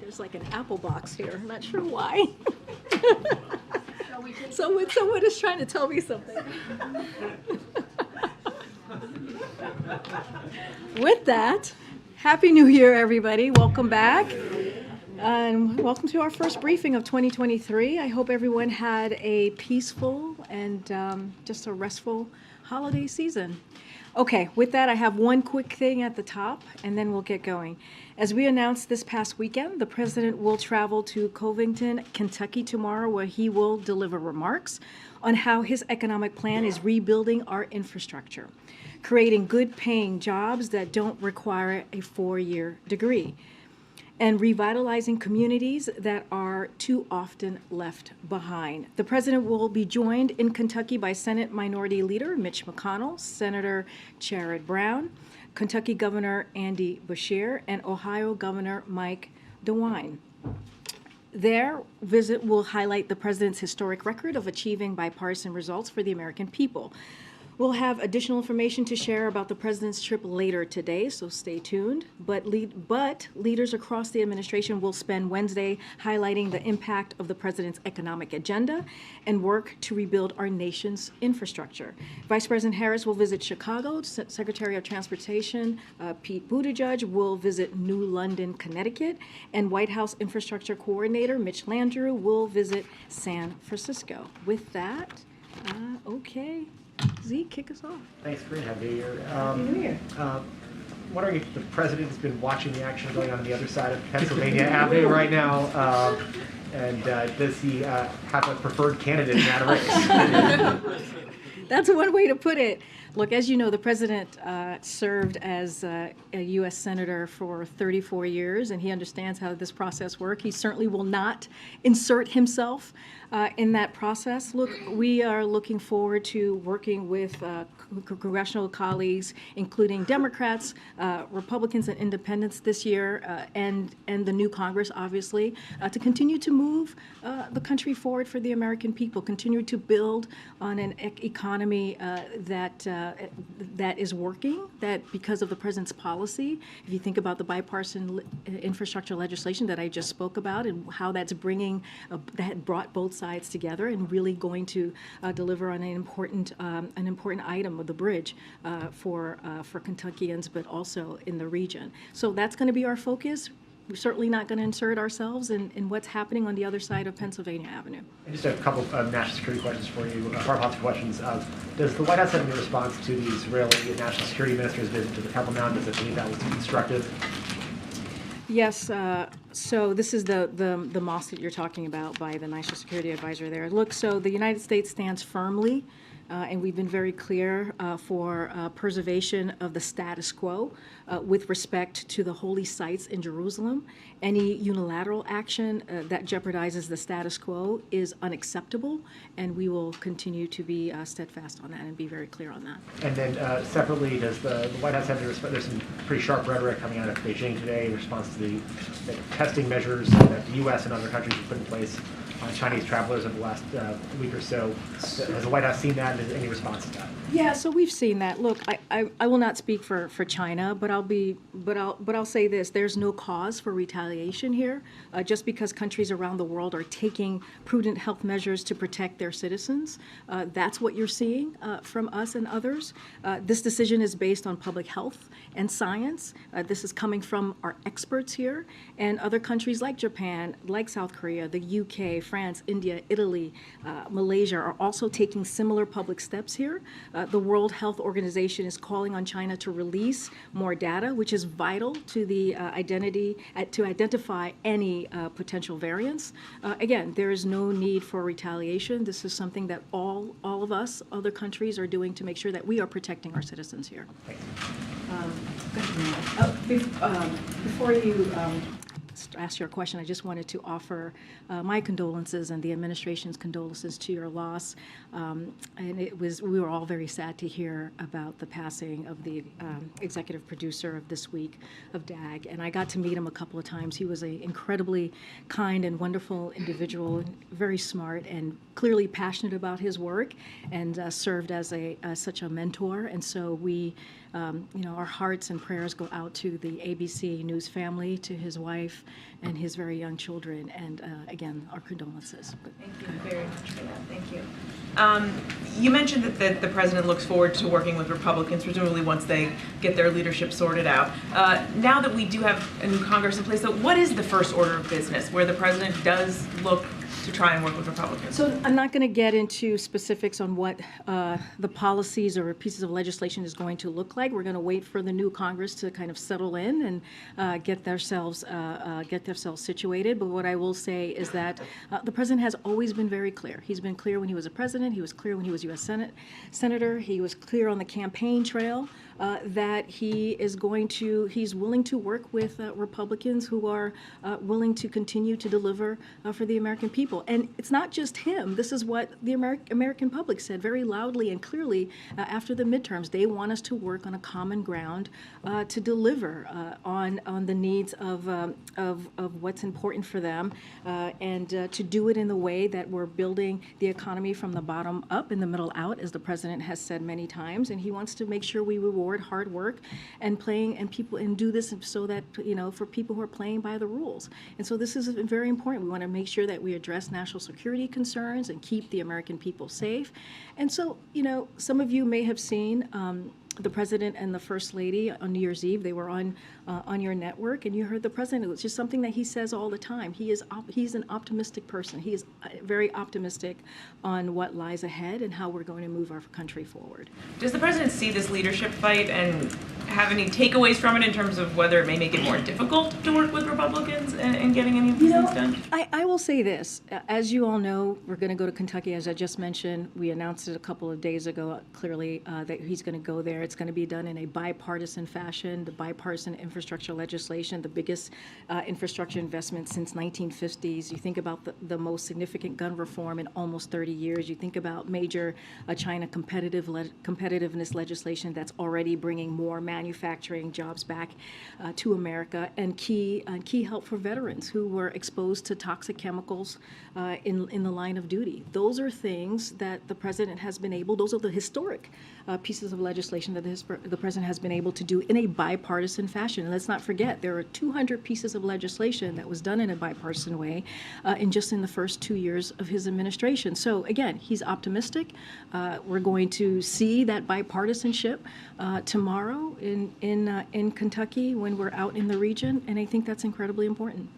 There's like an apple box here. I'm not sure why. Someone is trying to tell me something. With that, Happy New Year, everybody. Welcome back. And welcome to our first briefing of 2023. I hope everyone had a peaceful and just a restful holiday season. Okay, with that, I have one quick thing at the top, and then we'll get going. As we announced this past weekend, the president will travel to Covington, Kentucky tomorrow, where he will deliver remarks on how his economic plan is rebuilding our infrastructure, creating good-paying jobs that don't require a four-year degree, and revitalizing communities that are too often left behind. The president will be joined in Kentucky by Senate Minority Leader Mitch McConnell, Senator Sherrod Brown, Kentucky Governor Andy Beshear, and Ohio Governor Mike DeWine. Their visit will highlight the president's historic record of achieving bipartisan results for the American people. We'll have additional information to share about the president's trip later today, so stay tuned. But leaders across the administration will spend Wednesday highlighting the impact of the president's economic agenda and work to rebuild our nation's infrastructure. Vice President Harris will visit Chicago. Secretary of Transportation Pete Buttigieg will visit New London, Connecticut. And White House Infrastructure Coordinator Mitch Landrieu will visit San Francisco. With that, okay. Zeke, kick us off. Thanks, Karine. Happy New Year. Happy New Year. Wondering if the president has been watching the action going on the other side of Pennsylvania Avenue right now, and does he have a preferred candidate in that race? That's one way to put it. Look, as you know, the president served as a U.S. Senator for 34 years, and he understands how this process works. He certainly will not insert himself in that process. Look, we are looking forward to working with congressional colleagues, including Democrats, Republicans, and independents this year, and the new Congress, obviously, to continue to move the country forward for the American people, continue to build on an economy that is working, that because of the president's policy, if you think about the bipartisan infrastructure legislation that I just spoke about and how that's bringing, that brought both sides together and really going to deliver on an important item of the bridge for Kentuckians, but also in the region. So that's going to be our focus. We're certainly not going to insert ourselves in what's happening on the other side of Pennsylvania Avenue. And just a couple of national security questions for you, foreign policy questions. Does the White House have any response to the Israeli national security minister's visit to the Temple Mount? Does it think that was constructive? Yes, so this is the mosque that you're talking about by the National Security Advisor there. Look, so the United States stands firmly, and we've been very clear for preservation of the status quo with respect to the holy sites in Jerusalem. Any unilateral action that jeopardizes the status quo is unacceptable, and we will continue to be steadfast on that and be very clear on that. And then separately, does the White House have to respect? There's some pretty sharp rhetoric coming out of Beijing today in response to the testing measures that the U.S. and other countries have put in place on Chinese travelers over the last week or so. Has the White House seen that, and is any response to that? Yeah, so we've seen that. Look, I will not speak for China, but I'll say this: there's no cause for retaliation here. Just because countries around the world are taking prudent health measures to protect their citizens, that's what you're seeing from us and others. This decision is based on public health and science. This is coming from our experts here, and other countries like Japan, like South Korea, the UK, France, India, Italy, Malaysia are also taking similar public steps here. The World Health Organization is calling on China to release more data, which is vital to the to identify any potential variants. Again, there is no need for retaliation. This is something that all of us, other countries, are doing to make sure that we are protecting our citizens here. Before you ask your question, I just wanted to offer my condolences and the administration's condolences to your loss. And we were all very sad to hear about the passing of the executive producer of This Week of DAG. And I got to meet him a couple of times. He was an incredibly kind and wonderful individual, very smart and clearly passionate about his work, and served as such a mentor. And so we, our hearts and prayers go out to the ABC News family, to his wife and his very young children, and again, our condolences. Thank you very much for that. Thank you. You mentioned that the president looks forward to working with Republicans, presumably once they get their leadership sorted out. Now that we do have a new Congress in place, though, what is the first order of business where the president does look to try and work with Republicans? So I'm not going to get into specifics on what the policies or pieces of legislation is going to look like. We're going to wait for the new Congress to kind of settle in and get themselves situated. But what I will say is that the president has always been very clear. He's been clear when he was a president. He was clear when he was U.S. Senator. He was clear on the campaign trail that he's willing to work with Republicans who are willing to continue to deliver for the American people. And it's not just him. This is what the American public said very loudly and clearly after the midterms. They want us to work on a common ground to deliver on the needs of what's important for them, and to do it in the way that we're building the economy from the bottom up and the middle out, as the president has said many times. And he wants to make sure we reward hard work and do this so that, for people who are playing by the rules. And so this is very important. We want to make sure that we address national security concerns and keep the American people safe. And so, some of you may have seen the president and the first lady on New Year's Eve. They were on your network, and you heard the president. It was just something that he says all the time. He's an optimistic person. He is very optimistic on what lies ahead and how we're going to move our country forward. Does the president see this leadership fight and have any takeaways from it in terms of whether it may make it more difficult to work with Republicans in getting any of these things done? I will say this. As you all know, we're going to go to Kentucky, as I just mentioned. We announced it a couple of days ago, clearly, that he's going to go there. It's going to be done in a bipartisan fashion. The bipartisan infrastructure legislation, the biggest infrastructure investment since 1950s. You think about the most significant gun reform in almost 30 years. You think about major China competitiveness legislation that's already bringing more manufacturing jobs back to America, and key help for veterans who were exposed to toxic chemicals in the line of duty. Those are things that the president has been able. Those are the historic pieces of legislation that the president has been able to do in a bipartisan fashion. And let's not forget, there are 200 pieces of legislation that was done in a bipartisan way in the first 2 years of his administration. So again, he's optimistic. We're going to see that bipartisanship tomorrow in Kentucky when we're out in the region, and I think that's incredibly important.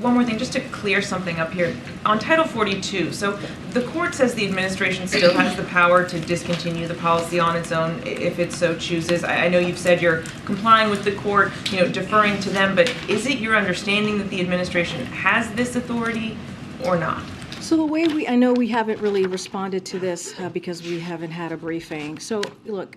One more thing, just to clear something up here. On Title 42, so the court says the administration still has the power to discontinue the policy on its own if it so chooses. I know you've said you're complying with the court, deferring to them, but is it your understanding that the administration has this authority or not? So the way I know we haven't really responded to this because we haven't had a briefing. So look,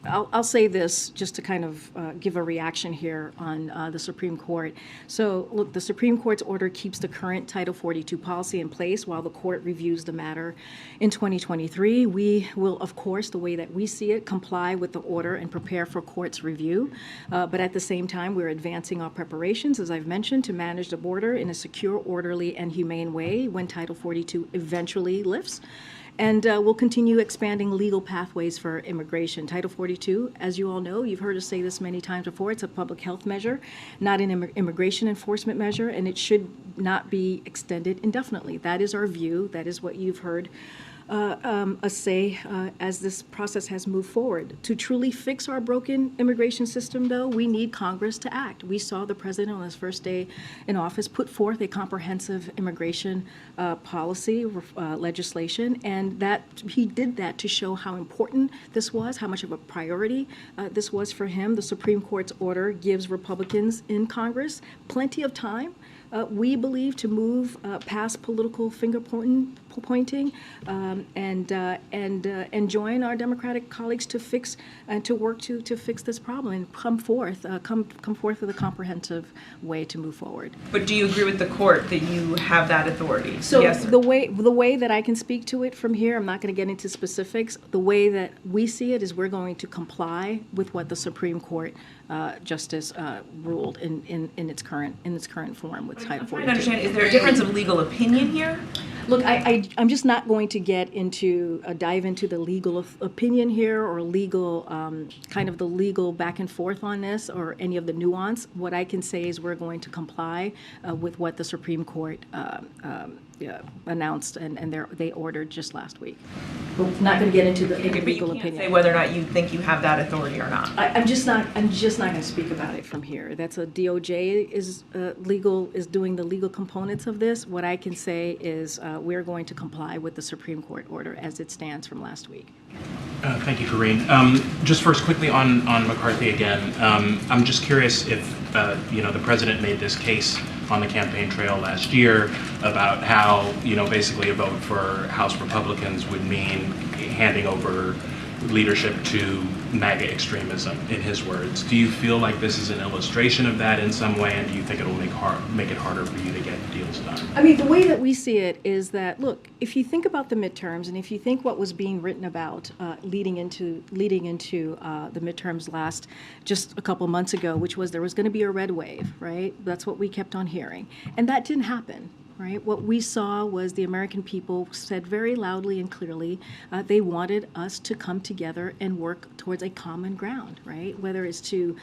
I'll say this just to kind of give a reaction here on the Supreme Court. So, look, the Supreme Court's order keeps the current Title 42 policy in place while the court reviews the matter in 2023. We will, of course, the way that we see it, comply with the order and prepare for court's review. But at the same time, we're advancing our preparations, as I've mentioned, to manage the border in a secure, orderly, and humane way when Title 42 eventually lifts. And we'll continue expanding legal pathways for immigration. Title 42, as you all know, you've heard us say this many times before, it's a public health measure, not an immigration enforcement measure, and it should not be extended indefinitely. That is our view. That is what you've heard us say as this process has moved forward. To truly fix our broken immigration system, though, we need Congress to act. We saw the president on his first day in office put forth a comprehensive immigration policy legislation, and that he did that to show how important this was, how much of a priority this was for him. The Supreme Court's order gives Republicans in Congress plenty of time we believe, to move past political finger pointing and join our Democratic colleagues to fix and to work to fix this problem and come forth with a comprehensive way to move forward. But do you agree with the court that you have that authority? So yes, the way that I can speak to it from here, I'm not going to get into specifics. The way that we see it is we're going to comply with what the Supreme Court justice ruled in its current form with Title 42. I'm trying to understand, is there a difference of legal opinion here? Look, I'm just not going to dive into the legal opinion here or legal, kind of the legal back and forth on this or any of the nuance. What I can say is we're going to comply with what the Supreme Court announced and they ordered just last week. But not going to get into the But you legal can't opinion. say whether or not you think you have that authority or not. I'm just not going to speak about it from here. That's a DOJ is doing the legal components of this. What I can say is we're going to comply with the Supreme Court order as it stands from last week. Thank you, Karine. Just first, quickly on McCarthy again. I'm just curious if the president made this case on the campaign trail last year about how basically a vote for House Republicans would mean handing over leadership to MAGA extremism, in his words. Do you feel like this is an illustration of that in some way, and do you think it will make it harder for you to get deals done? I mean, the way that we see it is that, look, if you think about the midterms and if you think what was being written about leading into the midterms just a couple months ago, which was there was going to be a red wave, right? That's what we kept on hearing. And that didn't happen. Right? What we saw was the American people said very loudly and clearly they wanted us to come together and work towards a common ground, right? Whether it's to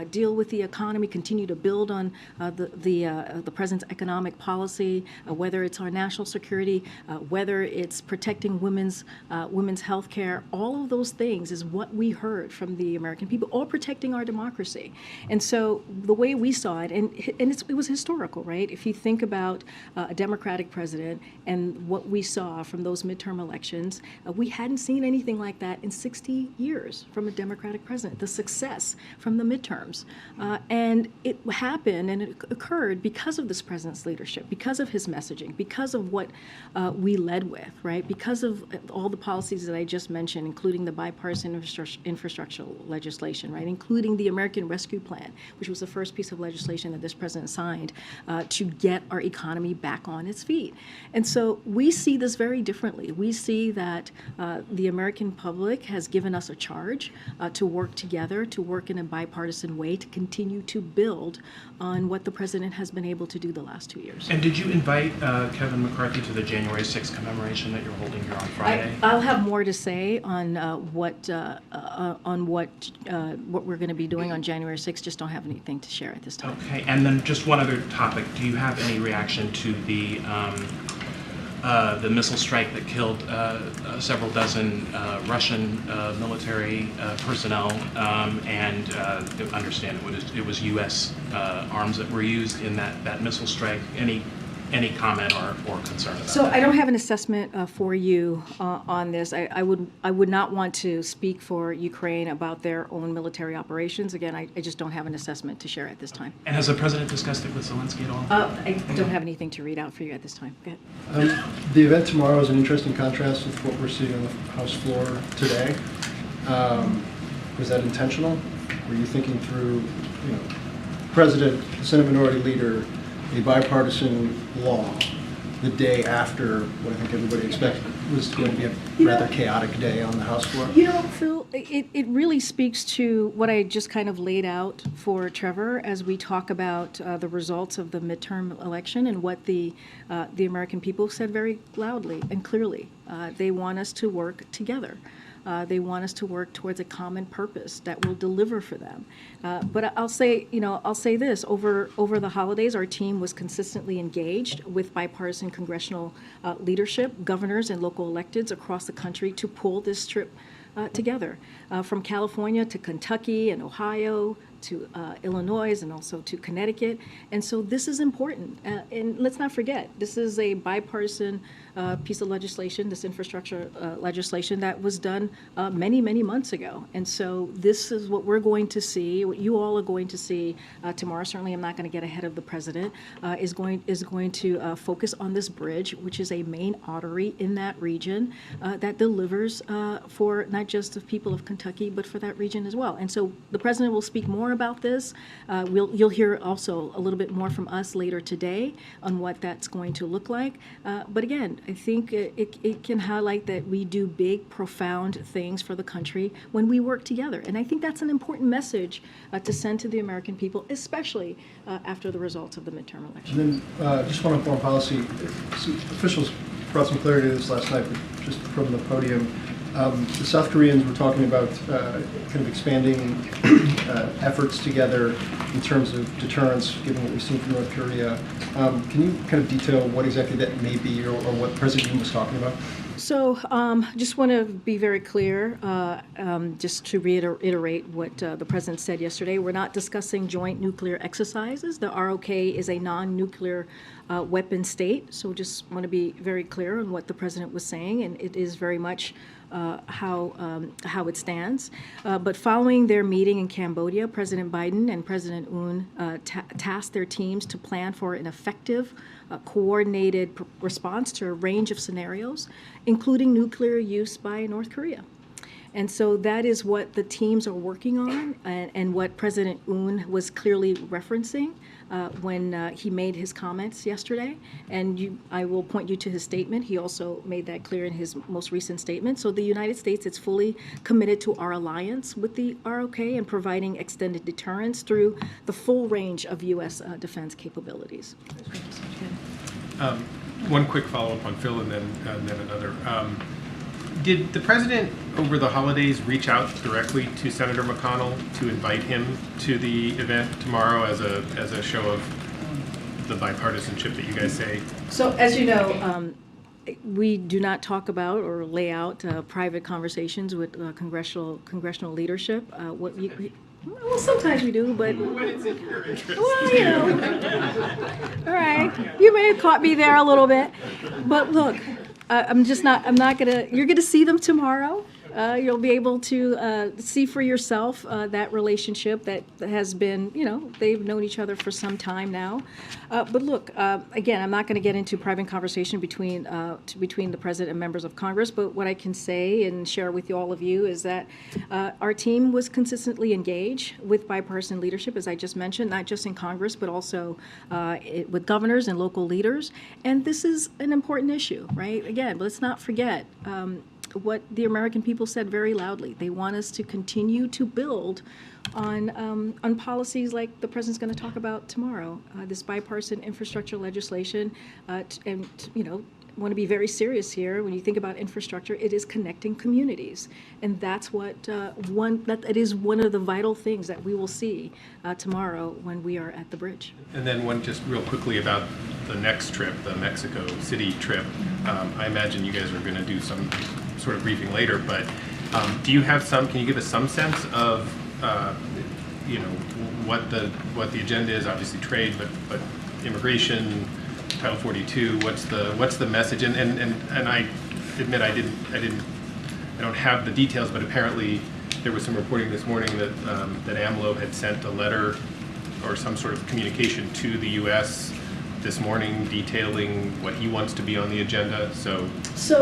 deal with the economy, continue to build on the president's economic policy, whether it's our national security, whether it's protecting women's health care, all of those things is what we heard from the American people, or protecting our democracy. And so the way we saw it, and it was historical, right? If you think about a Democratic president and what we saw from those midterm elections, we hadn't seen anything like that in 60 years from a Democratic president, the success from the midterms. And it happened and it occurred because of this president's leadership, because of his messaging, because of what we led with, right? Because of all the policies that I just mentioned, including the bipartisan infrastructure legislation, right? Including the American Rescue Plan, which was the first piece of legislation that this president signed to get our economy back on its feet. And so we see this very differently. We see that the American public has given us a charge to work together, to work in a bipartisan way, to continue to build on what the president has been able to do the last 2 years. And did you invite Kevin McCarthy to the January 6th commemoration that you're holding here on Friday? I'll have more to say on what we're going to be doing on January 6th. Just don't have anything to share at this time. Okay, and then just one other topic. Do you have any reaction to the missile strike that killed several dozen Russian military personnel, and understand it was U.S. arms that were used in that missile strike? Any comment or concern about So that? I don't have an assessment for you on this. I would not want to speak for Ukraine about their own military operations. Again, I just don't have an assessment to share at this time. And has the president discussed it with Zelensky at all? I don't have anything to read out for you at this time. Go ahead. The event tomorrow is an interesting contrast with what we're seeing on the House floor today. Was that intentional? Were you thinking through, President, Senate Minority Leader, a bipartisan law the day after what I think everybody expected was going to be a rather chaotic day on the House floor? Phil, it really speaks to what I just kind of laid out for Trevor as we talk about the results of the midterm election and what the American people said very loudly and clearly. They want us to work together. They want us to work towards a common purpose that will deliver for them. But I'll say this: over the holidays, our team was consistently engaged with bipartisan congressional leadership, governors, and local electeds across the country to pull this trip together, from California to Kentucky and Ohio Illinois and also to Connecticut. And so this is important. And let's not forget, this is a bipartisan piece of legislation, this infrastructure legislation that was done many, many months ago. And so this is what we're going to see, what you all are going to see tomorrow. Certainly, I'm not going to get ahead of the president, is going to focus on this bridge, which is a main artery in that region that delivers for not just the people of Kentucky, but for that region as well. And so the president will speak more about this. You'll hear also a little bit more from us later today on what that's going to look like. But again, I think it can highlight that we do big, profound things for the country when we work together. And I think that's an important message to send to the American people, especially after the results of the midterm election. And then just one on foreign policy. Officials brought some clarity to this last night, but just from the podium. The South Koreans were talking about kind of expanding efforts together in terms of deterrence, given what we've seen from North Korea. Can you kind of detail what exactly that may be, or what President Yoon was talking about? So just want to be very clear, just to reiterate what the president said yesterday. We're not discussing joint nuclear exercises. The ROK is a non-nuclear weapon state. So just want to be very clear on what the president was saying, and it is very much how it stands. But following their meeting in Cambodia, President Biden and President Yoon tasked their teams to plan for an effective, coordinated response to a range of scenarios, including nuclear use by North Korea. And so that is what the teams are working on, and what President Yoon was clearly referencing when he made his comments yesterday. And I will point you to his statement. He also made that clear in his most recent statement. So the United States is fully committed to our alliance with the ROK and providing extended deterrence through the full range of U.S. defense capabilities. One quick follow-up on Phil, and then another. Did the president over the holidays reach out directly to Senator McConnell to invite him to the event tomorrow as a show of the bipartisanship that you guys say? So as you know, we do not talk about or lay out private conversations with congressional leadership. Well, sometimes we do, but When it's in your interest. well, you know. All right, you may have caught me there a little bit, but look, I'm not gonna. You're gonna see them tomorrow. You'll be able to see for yourself that relationship that has been, they've known each other for some time now. But look, again, I'm not going to get into private conversation between the president and members of Congress, but what I can say and share with all of you is that our team was consistently engaged with bipartisan leadership, as I just mentioned, not just in Congress, but also with governors and local leaders. And this is an important issue, right? Again, let's not forget what the American people said very loudly. They want us to continue to build on policies like the president's going to talk about tomorrow, this bipartisan infrastructure legislation, and want to be very serious here. When you think about infrastructure, it is connecting communities, and that's what it is one of the vital things that we will see tomorrow when we are at the bridge. And then one just real quickly about the next trip, the Mexico City trip. I imagine you guys are going to do some sort of briefing later, but can you give us some sense of what the agenda is? Obviously trade, but immigration, Title 42. What's the message? And I admit I don't have the details, but apparently there was some reporting this morning that AMLO had sent a letter or some sort of communication to the U.S. this morning detailing what he wants to be on the agenda. So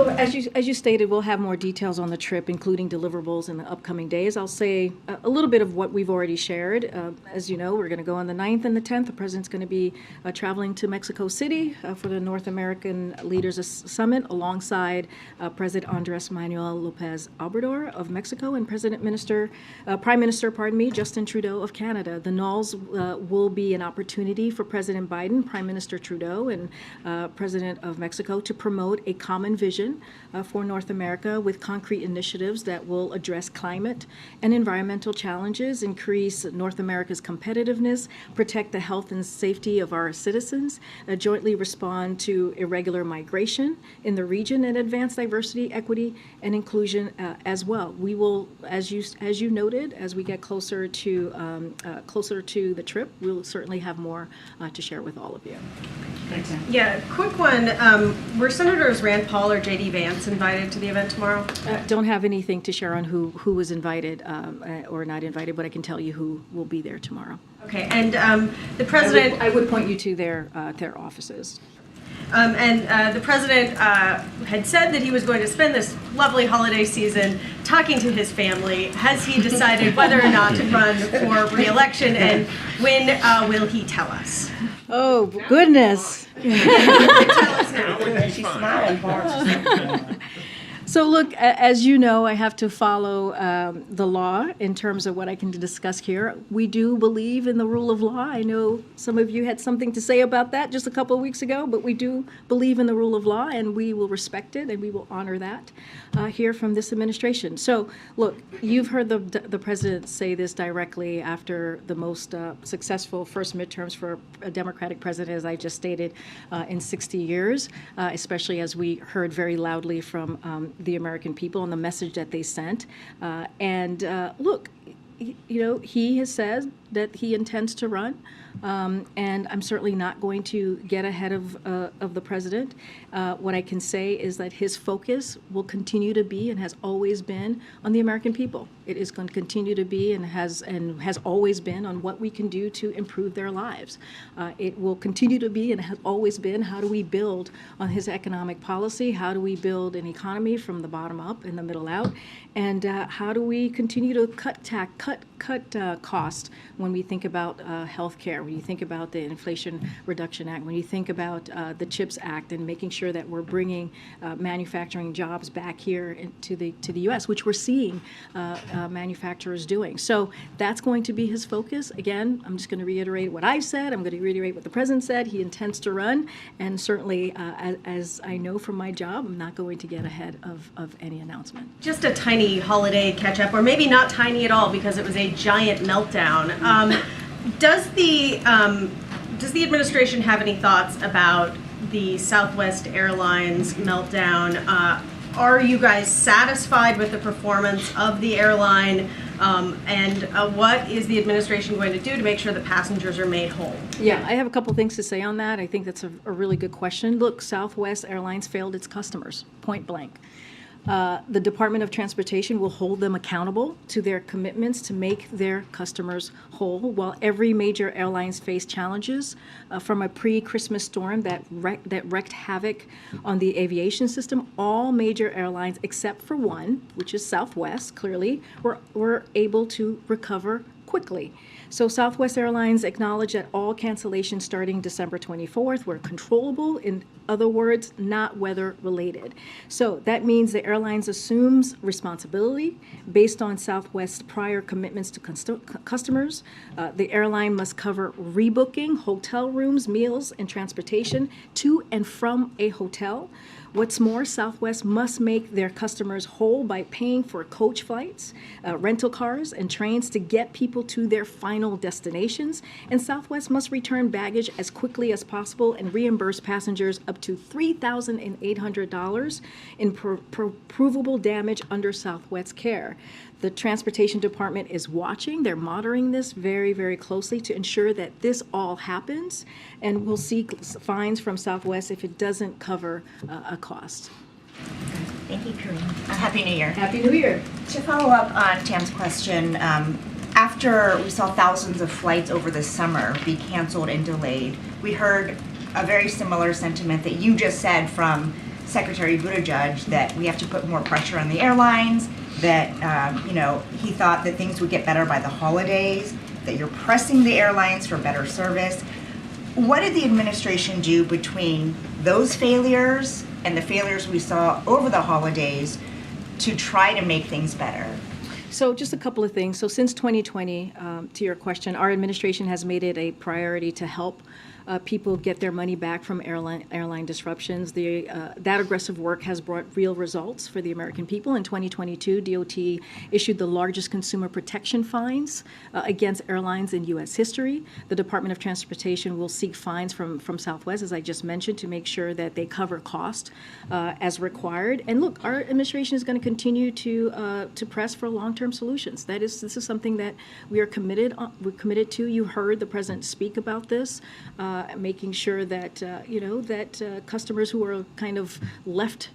as you stated, we'll have more details on the trip, including deliverables in the upcoming days. I'll say a little bit of what we've already shared. As you know, we're going to go on the 9th and the 10th. The president's going to be traveling to Mexico City for the North American Leaders Summit alongside President Andres Manuel Lopez Obrador of Mexico and Prime Minister, Justin Trudeau of Canada. The Knolls will be an opportunity for President Biden, Prime Minister Trudeau, and President of Mexico to promote a common vision vision for North America with concrete initiatives that will address climate and environmental challenges, increase North America's competitiveness, protect the health and safety of our citizens, jointly respond to irregular migration in the region, and advance diversity, equity, and inclusion as well. We will, as you noted, as we get closer to the trip, we'll certainly have more to share with all of you. Yeah, quick one. Were Senators Rand Paul or J.D. Vance invited to the event tomorrow? Don't have anything to share on who was invited or not invited, but I can tell you who will be there tomorrow. Okay, and the president. I would point you to their offices. The president had said that he was going to spend this lovely holiday season talking to his family. Has he decided whether or not to run for re-election, and when will he tell us? Oh, goodness. Tell us now. She's smiling for us. So look, as you know, I have to follow the law in terms of what I can discuss here. We do believe in the rule of law. I know some of you had something to say about that just a couple of weeks ago, but we do believe in the rule of law, and we will respect it, and we will honor that here from this administration. So look, you've heard the president say this directly after the most successful first midterms for a Democratic president, as I just stated, in 60 years, especially as we heard very loudly from the American people and the message that they sent. Look, he has said that he intends to run, and I'm certainly not going to get ahead of the president. What I can say is that his focus will continue to be and has always been on the American people. It is going to continue to be and has always been on what we can do to improve their lives. It will continue to be and has always been, how do we build on his economic policy? How do we build an economy from the bottom up and the middle out? And how do we continue to cut cost when we think about health care, when you think about the Inflation Reduction Act, when you think about the CHIPS Act, and making sure that we're bringing manufacturing jobs back here to the U.S., which we're seeing manufacturers doing. So that's going to be his focus. Again, I'm just going to reiterate what I said. I'm going to reiterate what the president said. He intends to run, and certainly, as I know from my job, I'm not going to get ahead of any announcement. Just a tiny holiday catch-up, or maybe not tiny at all because it was a giant meltdown. Does the administration have any thoughts about the Southwest Airlines meltdown? Are you guys satisfied with the performance of the airline? What is the administration going to do to make sure that passengers are made whole? Yeah, I have a couple things to say on that. I think that's a really good question. Look, Southwest Airlines failed its customers, point blank. The Department of Transportation will hold them accountable to their commitments to make their customers whole. While every major airlines face challenges from a pre-Christmas storm that wreaked havoc on the aviation system, all major airlines except for one, which is Southwest, clearly, were able to recover quickly. So Southwest Airlines acknowledged that all cancellations starting December 24th were controllable, in other words, not weather-related. So that means the airlines assumes responsibility based on Southwest's prior commitments to customers. The airline must cover rebooking, hotel rooms, meals, and transportation to and from a hotel. What's more, Southwest must make their customers whole by paying for coach flights, rental cars, and trains to get people to their final destinations. And Southwest must return baggage as quickly as possible and reimburse passengers up to $3,800 in provable damage under Southwest's care. The Transportation Department is watching. They're monitoring this very, very closely to ensure that this all happens, and we'll seek fines from Southwest if it doesn't cover a cost. Thank you, Karine. Happy New Year. Happy New Year. To follow up on Tam's question, after we saw thousands of flights over the summer be canceled and delayed, we heard a very similar sentiment that you just said from Secretary Buttigieg, that we have to put more pressure on the airlines, that he thought that things would get better by the holidays, that you're pressing the airlines for better service. What did the administration do between those failures and the failures we saw over the holidays to try to make things better? So just a couple of things. So since 2020, to your question, our administration has made it a priority to help people get their money back from airline disruptions. That aggressive work has brought real results for the American people. In 2022, DOT issued the largest consumer protection fines against airlines in U.S. history. The Department of Transportation will seek fines from Southwest, as I just mentioned, to make sure that they cover cost as required. And look, our administration is going to continue to press for long-term solutions. This is something that we are committed to. You heard the president speak about this, making sure that customers who are kind of left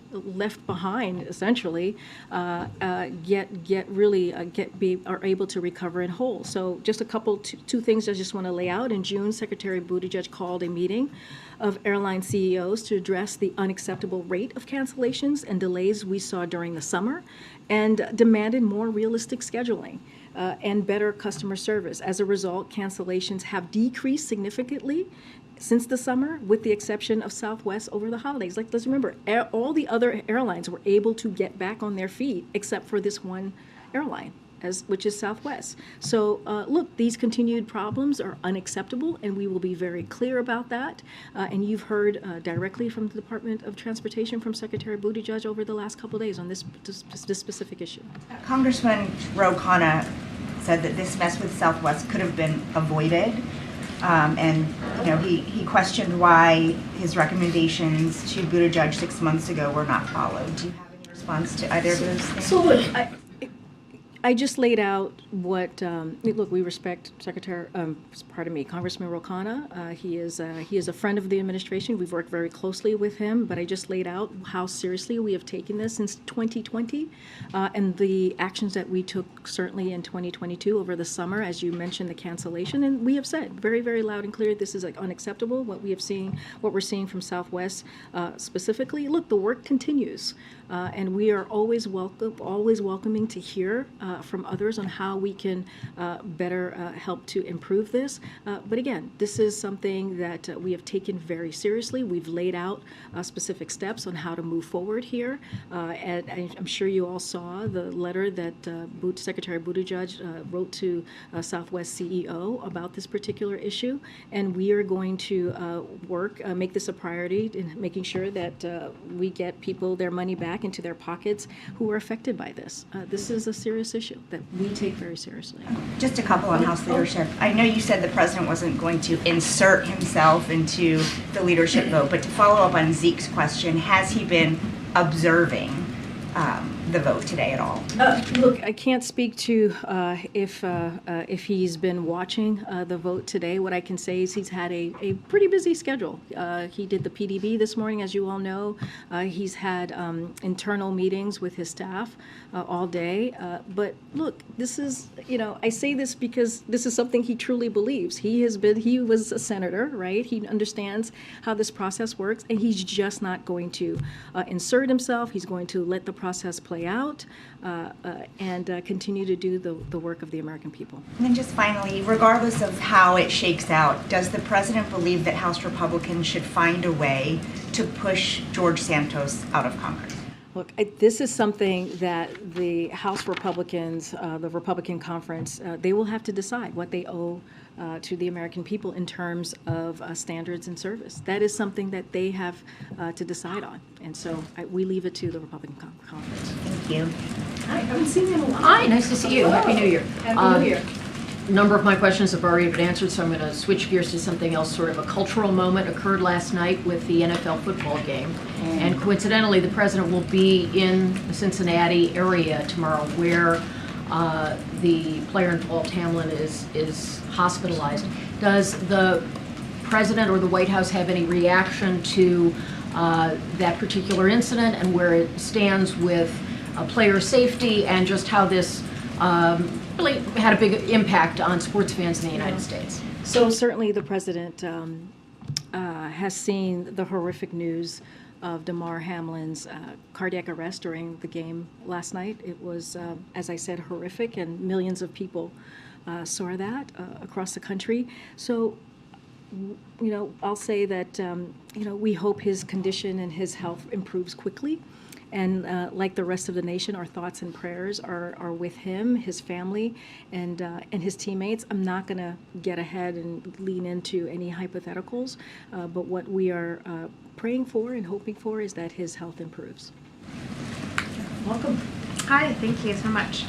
behind, essentially, are able to recover in whole. So just two things I just want to lay out. In June, Secretary Buttigieg called a meeting of airline CEOs to address the unacceptable rate of cancellations and delays we saw during the summer, and demanded more realistic scheduling and better customer service. As a result, cancellations have decreased significantly since the summer, with the exception of Southwest over the holidays. Let's remember, all the other airlines were able to get back on their feet except for this one airline, which is Southwest. So look, these continued problems are unacceptable, and we will be very clear about that. And you've heard directly from the Department of Transportation, from Secretary Buttigieg over the last couple of days on this specific issue. Congressman Ro Khanna said that this mess with Southwest could have been avoided. And he questioned why his recommendations to Buttigieg 6 months ago were not followed. Do you have any response to either of those things? So look, I just laid out what. Look, we respect Congressman Ro Khanna. He is a friend of the administration. We've worked very closely with him. But I just laid out how seriously we have taken this since 2020, and the actions that we took certainly in 2022 over the summer, as you mentioned, the cancellation. And we have said very, very loud and clear, this is unacceptable. What we're seeing from Southwest specifically. Look, the work continues, and we are always welcoming to hear from others on how we can better help to improve this. But again, this is something that we have taken very seriously. We've laid out specific steps on how to move forward here. And I'm sure you all saw the letter that Secretary Buttigieg wrote to Southwest CEO about this particular issue. And we are going to make this a priority in making sure that we get people their money back into their pockets who are affected by this. This is a serious issue that we take very seriously. Just a couple on House leadership. I know you said the president wasn't going to insert himself into the leadership vote, but to follow up on Zeke's question, has he been observing the vote today at all? Look, I can't speak to if he's been watching the vote today. What I can say is he's had a pretty busy schedule. He did the PDB this morning, as you all know. He's had internal meetings with his staff all day. But look, this is, I say this because this is something he truly believes. He was a senator, right? He understands how this process works, and he's just not going to insert himself. He's going to let the process play out and continue to do the work of the American people. And then just finally, regardless of how it shakes out, does the president believe that House Republicans should find a way to push George Santos out of Congress? Look, this is something that the House Republicans, the Republican conference, they will have to decide what they owe to the American people in terms of standards and service. That is something that they have to decide on. And so we leave it to the Republican conference. Thank you. Hi, I haven't seen you in a while. Hi, nice to see you. Happy New Year. Happy New Year. A number of my questions have already been answered, so I'm going to switch gears to something else. Sort of a cultural moment occurred last night with the NFL football game. And coincidentally, the president will be in the Cincinnati area tomorrow, where the player involved, Hamlin, is hospitalized. Does the president or the White House have any reaction to that particular incident and where it stands with player safety and just how this really had a big impact on sports fans in the United States? So certainly the president has seen the horrific news of Damar Hamlin's cardiac arrest during the game last night. It was, as I said, horrific, and millions of people saw that across the country. So, I'll say that, we hope his condition and his health improves quickly. And like the rest of the nation, our thoughts and prayers are with him, his family, and his teammates. I'm not going to get ahead and lean into any hypotheticals, but what we are praying for and hoping for is that his health improves. Welcome. Hi, thank you so much.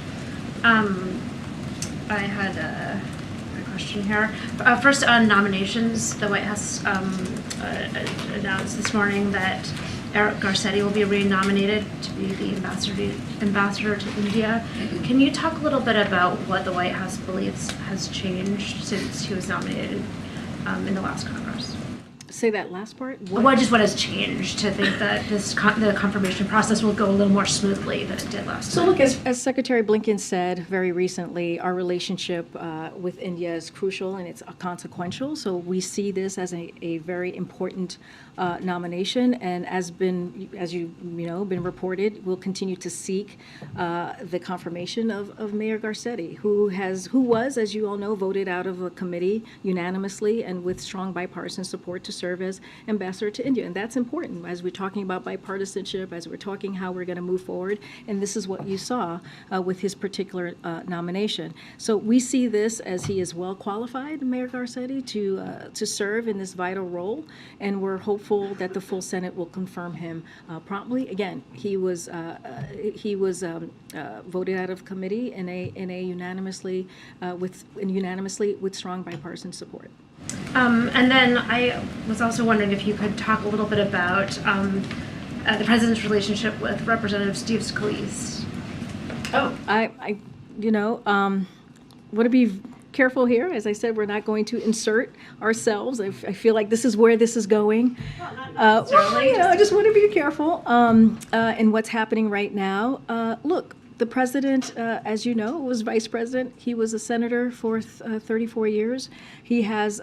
I had a question here. First, on nominations, the White House announced this morning that Eric Garcetti will be re-nominated to be the ambassador to India. Can you talk a little bit about what the White House believes has changed since he was nominated in the last Congress? Say that last part. What has changed to think that the confirmation process will go a little more smoothly than it did last time? So look, as Secretary Blinken said very recently, our relationship with India is crucial and it's consequential. So we see this as a very important nomination, and as you know, been reported, we'll continue to seek the confirmation of Mayor Garcetti, who was, as you all know, voted out of a committee unanimously and with strong bipartisan support to serve as ambassador to India. And that's important as we're talking about bipartisanship, as we're talking how we're going to move forward. And this is what you saw with his particular nomination. So we see this as he is well qualified, Mayor Garcetti, to serve in this vital role. And we're hopeful that the full Senate will confirm him promptly. Again, he was voted out of committee in a unanimously with strong bipartisan support. And then I was also wondering if you could talk a little bit about the president's relationship with Representative Steve Scalise. Oh, I want to be careful here. As I said, we're not going to insert ourselves. I feel like this is where this is going. I just want to be careful in what's happening right now. Look, the president, as you know, was vice president. He was a senator for 34 years. He has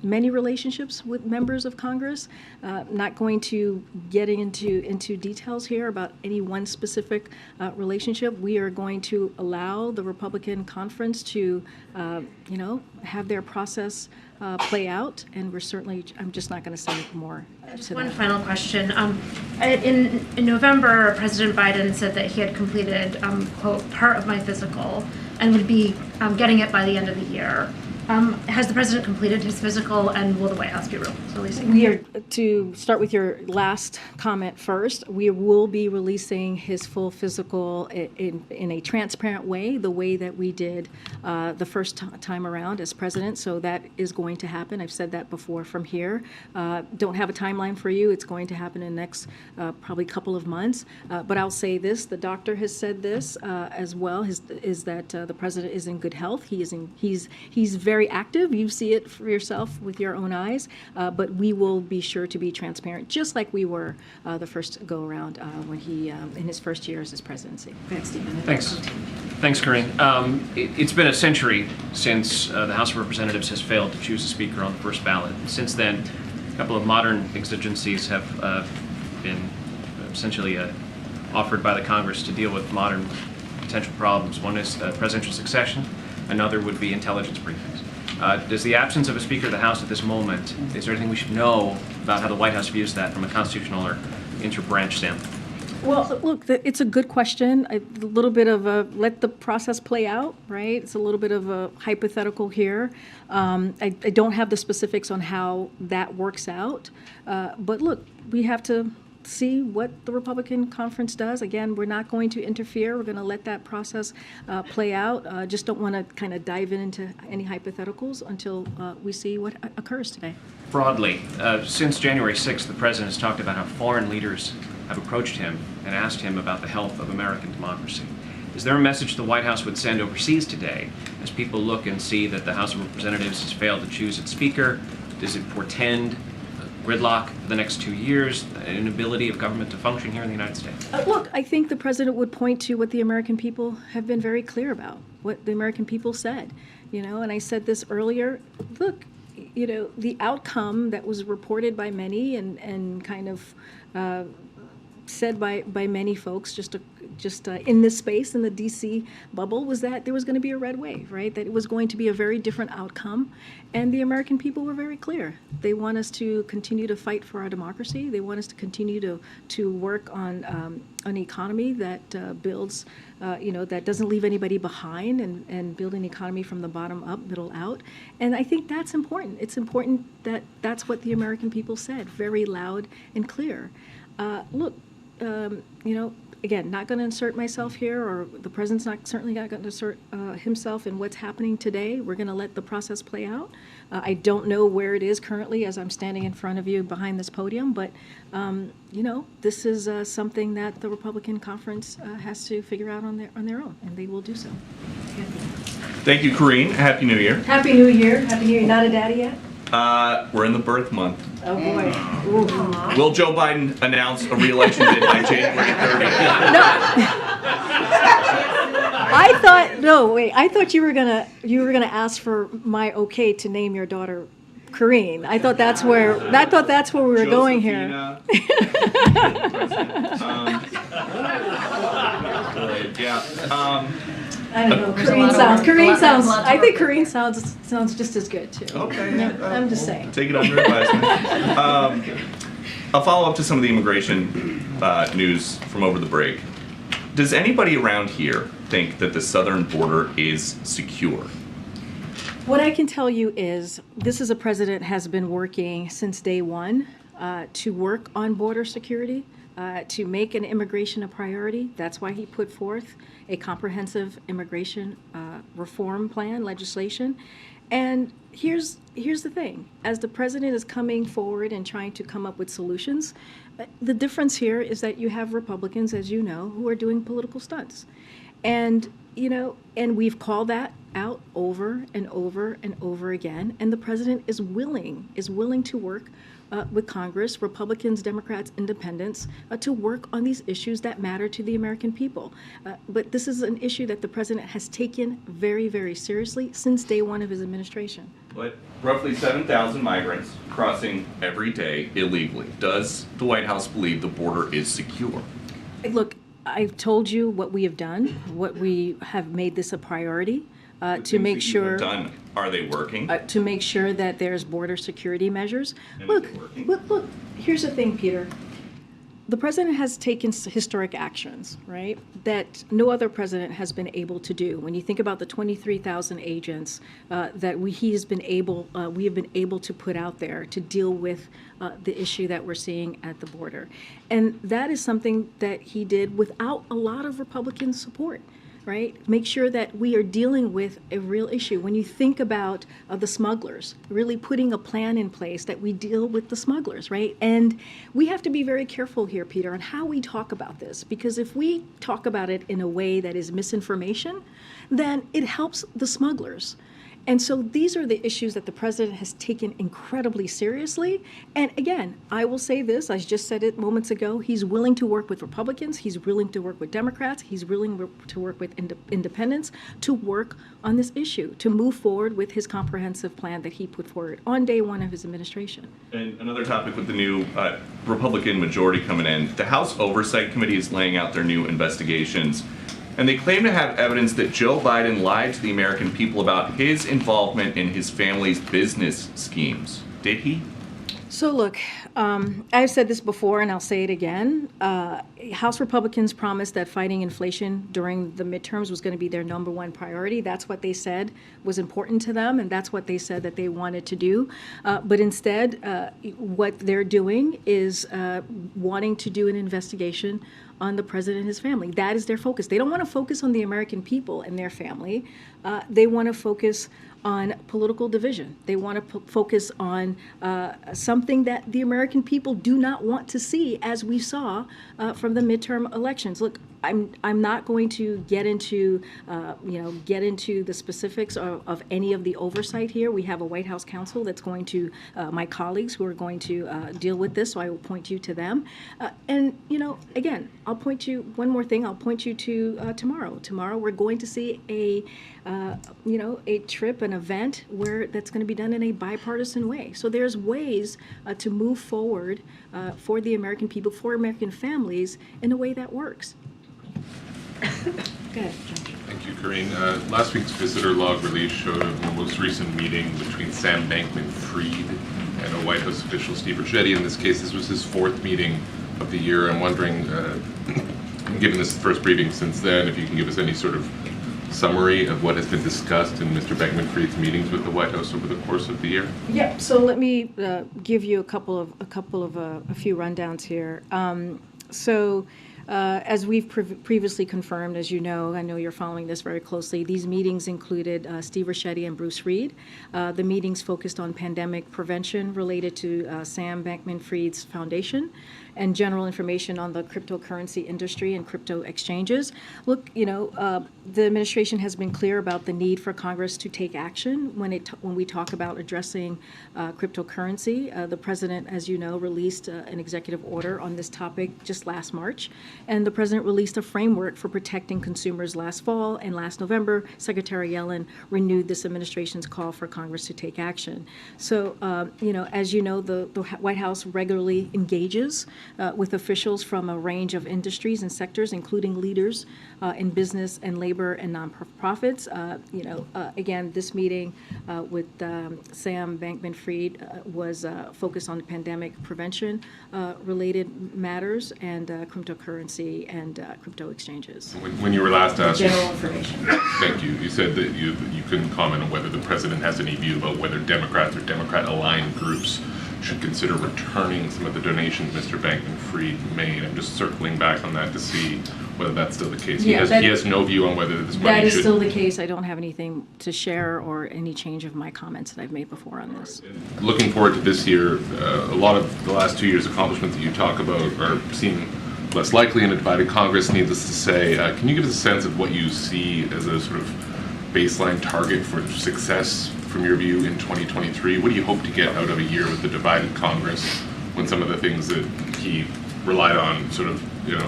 many relationships with members of Congress. Not going to get into details here about any one specific relationship. We are going to allow the Republican conference to, have their process play out, and I'm just not going to say more. Just one final question. In November, President Biden said that he had completed, quote, part of my physical and would be getting it by the end of the year. Has the president completed his physical, and will the White House be releasing? We are, to start with your last comment first, we will be releasing his full physical in a transparent way, the way that we did the first time around as president. So that is going to happen. I've said that before from here. Don't have a timeline for you. It's going to happen in the next probably couple of months. But I'll say this, the doctor has said this as well, is that the president is in good health. He's very active. You see it for yourself with your own eyes, but we will be sure to be transparent, just like we were the first go around when he in his first year as his presidency. Go ahead, Stephen. Thanks, Karine. It's been a century since the House of Representatives has failed to choose a speaker on the first ballot. Since then, a couple of modern exigencies have been essentially offered by the Congress to deal with modern potential problems. One is presidential succession. Another would be intelligence briefings. Does the absence of a Speaker of the House at this moment, is there anything we should know about how the White House views that from a constitutional or inter-branch standpoint? Well, look, it's a good question. A little bit of a let the process play out, right? It's a little bit of a hypothetical here. I don't have the specifics on how that works out. But look, we have to see what the Republican conference does. Again, we're not going to interfere. We're going to let that process play out. Just don't want to kind of dive into any hypotheticals until we see what occurs today. Broadly, since January 6th, the president has talked about how foreign leaders have approached him and asked him about the health of American democracy. Is there a message the White House would send overseas today as people look and see that the House of Representatives has failed to choose its speaker? Does it portend gridlock for the next 2 years, an inability of government to function here in the United States? Look, I think the president would point to what the American people have been very clear about, what the American people said, and I said this earlier. Look, the outcome that was reported by many and kind of said by many folks, just in this space, in the DC bubble, was that there was going to be a red wave, right? That it was going to be a very different outcome. And the American people were very clear. They want us to continue to fight for our democracy. They want us to continue to work on an economy that builds, that doesn't leave anybody behind, and build an economy from the bottom up, middle out. And I think that's important. It's important that that's what the American people said, very loud and clear. Look, again, not going to insert myself here, or the president's certainly not going to insert himself in what's happening today. We're going to let the process play out. I don't know where it is currently as I'm standing in front of you behind this podium, but this is something that the Republican conference has to figure out on their own, and they will do so. Thank you, Karine. Happy New Year. Happy New Year. Happy New Year. Not a daddy yet? We're in the birth month. Oh boy. Ooh. Will Joe Biden announce a re-election bid by January 30th? No. I thought you were gonna ask for my okay to name your daughter Karine. I thought that's where we were going here. I don't know. I think Karine sounds just as good too. Okay. Yeah, I'm just saying. Take it under advisement. I'll follow up to some of the immigration news from over the break. Does anybody around here think that the southern border is secure? What I can tell you is this is a president has been working since day one to work on border security, to make an immigration a priority. That's why he put forth a comprehensive immigration reform plan, legislation. And here's the thing. As the president is coming forward and trying to come up with solutions, the difference here is that you have Republicans, as you know, who are doing political stunts. And, and we've called that out over and over and over again. And the president is willing to work with Congress, Republicans, Democrats, Independents, to work on these issues that matter to the American people. But this is an issue that the president has taken very, very seriously since day one of his administration. But roughly 7,000 migrants crossing every day illegally. Does the White House believe the border is secure? Look, I've told you what we have done, what we have made this a priority. To make sure are they working? To make sure that there's border security measures. And Look, here's the thing, Peter. The president has taken historic actions, right, that no other president has been able to do. When you think about the 23,000 agents that we have been able to put out there to deal with the issue that we're seeing at the border. And that is something that he did without a lot of Republican support. Right? Make sure that we are dealing with a real issue. When you think about the smugglers, really putting a plan in place that we deal with the smugglers, right? And we have to be very careful here, Peter, on how we talk about this, because if we talk about it in a way that is misinformation, then it helps the smugglers. And so these are the issues that the president has taken incredibly seriously. And again, I will say this, I just said it moments ago, he's willing to work with Republicans, he's willing to work with Democrats, he's willing to work with independents to work on this issue, to move forward with his comprehensive plan that he put forward on day one of his administration. And another topic with the new Republican majority coming in, the House Oversight Committee is laying out their new investigations. And they claim to have evidence that Joe Biden lied to the American people about his involvement in his family's business schemes. Did he? So look, I've said this before and I'll say it again. House Republicans promised that fighting inflation during the midterms was going to be their number one priority. That's what they said was important to them, and that's what they said that they wanted to do. But instead, what they're doing is wanting to do an investigation on the president and his family. That is their focus. They don't want to focus on the American people and their family. They want to focus on political division. They want to focus on something that the American people do not want to see, as we saw from the midterm elections. Look, I'm not going to get into the specifics of any of the oversight here. We have a White House counsel that's going to my colleagues who are going to deal with this. So I will point you to them. And again, I'll point you one more thing. I'll point you to tomorrow. Tomorrow we're going to see a trip, an an event where that's going to be done in a bipartisan way. So there's ways to move forward for the American people, for American families, in a way that works. Go ahead, John. Thank you, Karine. Last week's visitor log release showed a most recent meeting between Sam Bankman-Fried and a White House official, Steve Ricchetti. In this case, this was his 4th meeting of the year. I'm wondering, given this first briefing since then, if you can give us any sort of summary of what has been discussed in Mr. Bankman-Fried's meetings with the White House over the course of the year? Yeah. So let me give you a few rundowns here. As we've previously confirmed, as you know, I know you're following this very closely, these meetings included Steve Ricchetti and Bruce Reed. The meetings focused on pandemic prevention related to Sam Bankman-Fried's foundation and general information on the cryptocurrency industry and crypto exchanges. Look, the administration has been clear about the need for Congress to take action when we talk about addressing cryptocurrency. The president, as you know, released an executive order on this topic just last March, and the president released a framework for protecting consumers last fall, and last November, Secretary Yellen renewed this administration's call for Congress to take action. So, as you know, the White House regularly engages with officials from a range of industries and sectors, including leaders in business and labor and nonprofits. Again, this meeting with Sam Bankman-Fried was focused on pandemic prevention related matters and cryptocurrency and crypto exchanges. When you were last asked, General information. thank you. You said that you couldn't comment on whether the president has any view about whether Democrats or Democrat-aligned groups should consider returning some of the donations Mr. Bankman-Fried made. I'm just circling back on that to see whether that's still the case. Yeah, he has no view on whether this money That is should... still the case. I don't have anything to share or any change of my comments that I've made before on this. Looking forward to this year, a lot of the last 2 years' accomplishments that you talk about seem less likely in a divided Congress, needless to say. Can you give us a sense of what you see as a sort of baseline target for success from your view in 2023? What do you hope to get out of a year with the divided Congress when some of the things that he relied on sort of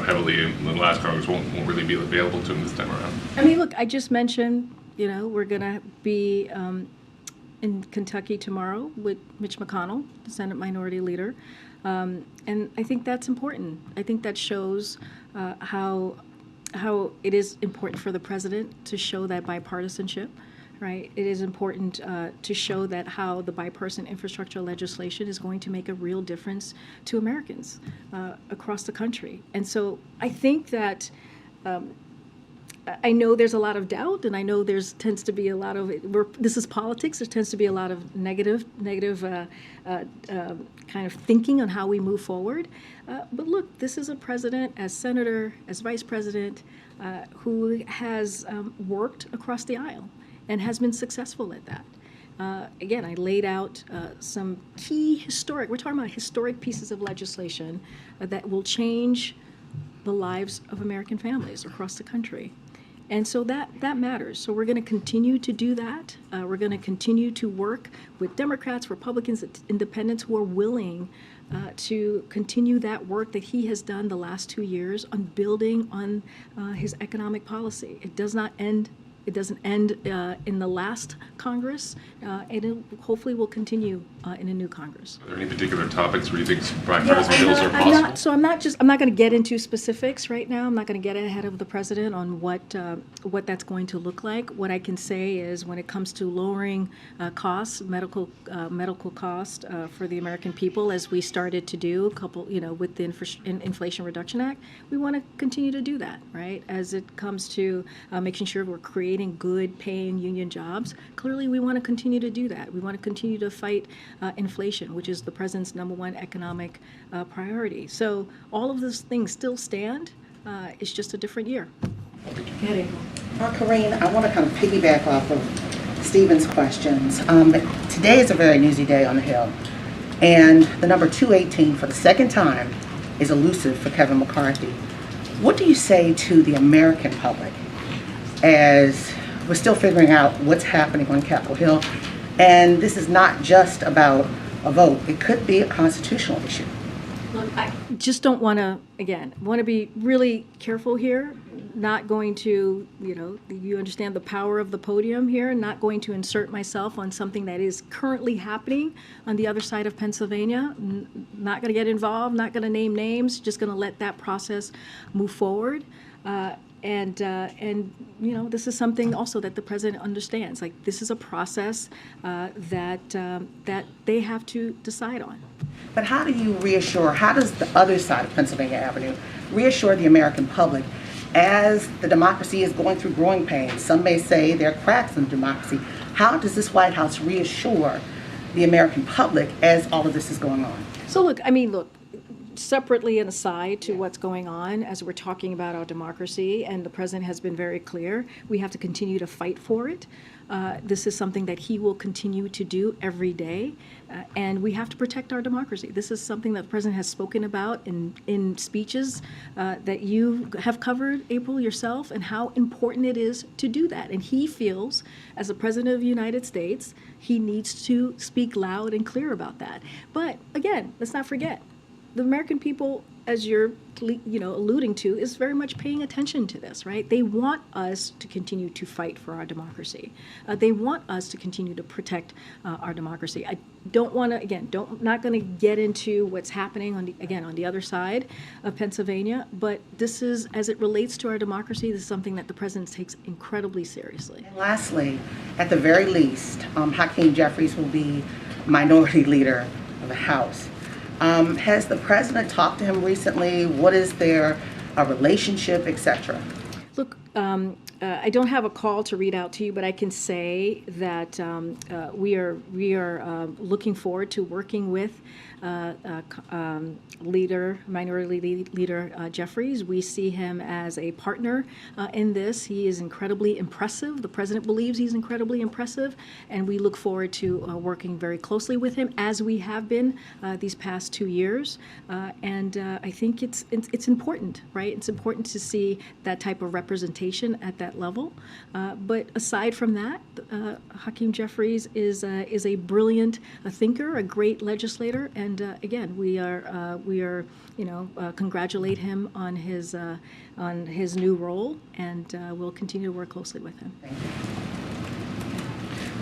heavily in the last Congress won't really be available to him this time around? I mean, look, I just mentioned, we're going to be in Kentucky tomorrow with Mitch McConnell, the Senate Minority Leader. And I think that's important. I think that shows how it is important for the president to show that bipartisanship, right? It is important to show that how the bipartisan infrastructure legislation is going to make a real difference to Americans across the country. And so I think that I know there's a lot of doubt, and I know tends to be a lot of this is politics. There tends to be a lot of negative kind of thinking on how we move forward. But look, this is a president, as senator, as vice president, who has worked across the aisle and has been successful at that. Again, I laid out some key we're talking about historic pieces of legislation that will change the lives of American families across the country. And so that matters. So we're going to continue to do that. We're going to continue to work with Democrats, Republicans, independents who are willing to continue that work that he has done the last 2 years on building on his economic policy. It does not end. It doesn't end in the last Congress, and it hopefully will continue in a new Congress. Are there any particular topics where you think bipartisan bills are possible? I'm not going to get into specifics right now. I'm not going to get ahead of the president on what that's going to look like. What I can say is when it comes to lowering costs, medical cost for the American people, as we started to do with the Inflation Reduction Act, we want to continue to do that, right? As it comes to making sure we're creating good paying union jobs, clearly we want to continue to do that. We want to continue to fight inflation, which is the president's #1 economic priority. So all of those things still stand. It's just a different year. Karine, I want to kind of piggyback off of Stephen's questions. Today is a very newsy day on the Hill, and the number 218 for the second time is elusive for Kevin McCarthy. What do you say to the American public as we're still figuring out what's happening on Capitol Hill? And this is not just about a vote. It could be a constitutional issue. Look, I just don't want to, again, want to be really careful here, not going to, you understand the power of the podium here, not going to insert myself on something that is currently happening on the other side of Pennsylvania, not going to get involved, not going to name names, just going to let that process move forward. And this is something also that the president understands. Like, this is a process that they have to decide on. But how does the other side of Pennsylvania Avenue reassure the American public as the democracy is going through growing pains? Some may say there are cracks in democracy. How does this White House reassure the American public as all of this is going on? So look, separately and aside to what's going on as we're talking about our democracy, and the president has been very clear, we have to continue to fight for it. This is something that he will continue to do every day, and we have to protect our democracy. This is something that the president has spoken about in speeches that you have covered, April, yourself, and how important it is to do that. And he feels, as the president of the United States, he needs to speak loud and clear about that. But again, let's not forget, the American people, as you're alluding to, is very much paying attention to this, right? They want us to continue to fight for our democracy. They want us to continue to protect our democracy. I don't want to, not going to get into what's happening on the other side of Pennsylvania, but this is, as it relates to our democracy, this is something that the president takes incredibly seriously. And lastly, at the very least, Hakeem Jeffries will be minority leader of the House. Has the president talked to him recently? What is their relationship, etc.? Look, I don't have a call to read out to you, but I can say that we are looking forward to working with Minority Leader Jeffries. We see him as a partner in this. He is incredibly impressive. The president believes he's incredibly impressive, and we look forward to working very closely with him, as we have been these past 2 years. And I think it's important, right? It's important to see that type of representation at that level. But aside from that, Hakeem Jeffries is a brilliant thinker, a great legislator, and again, we are congratulate him on his new role, and we'll continue to work closely with him.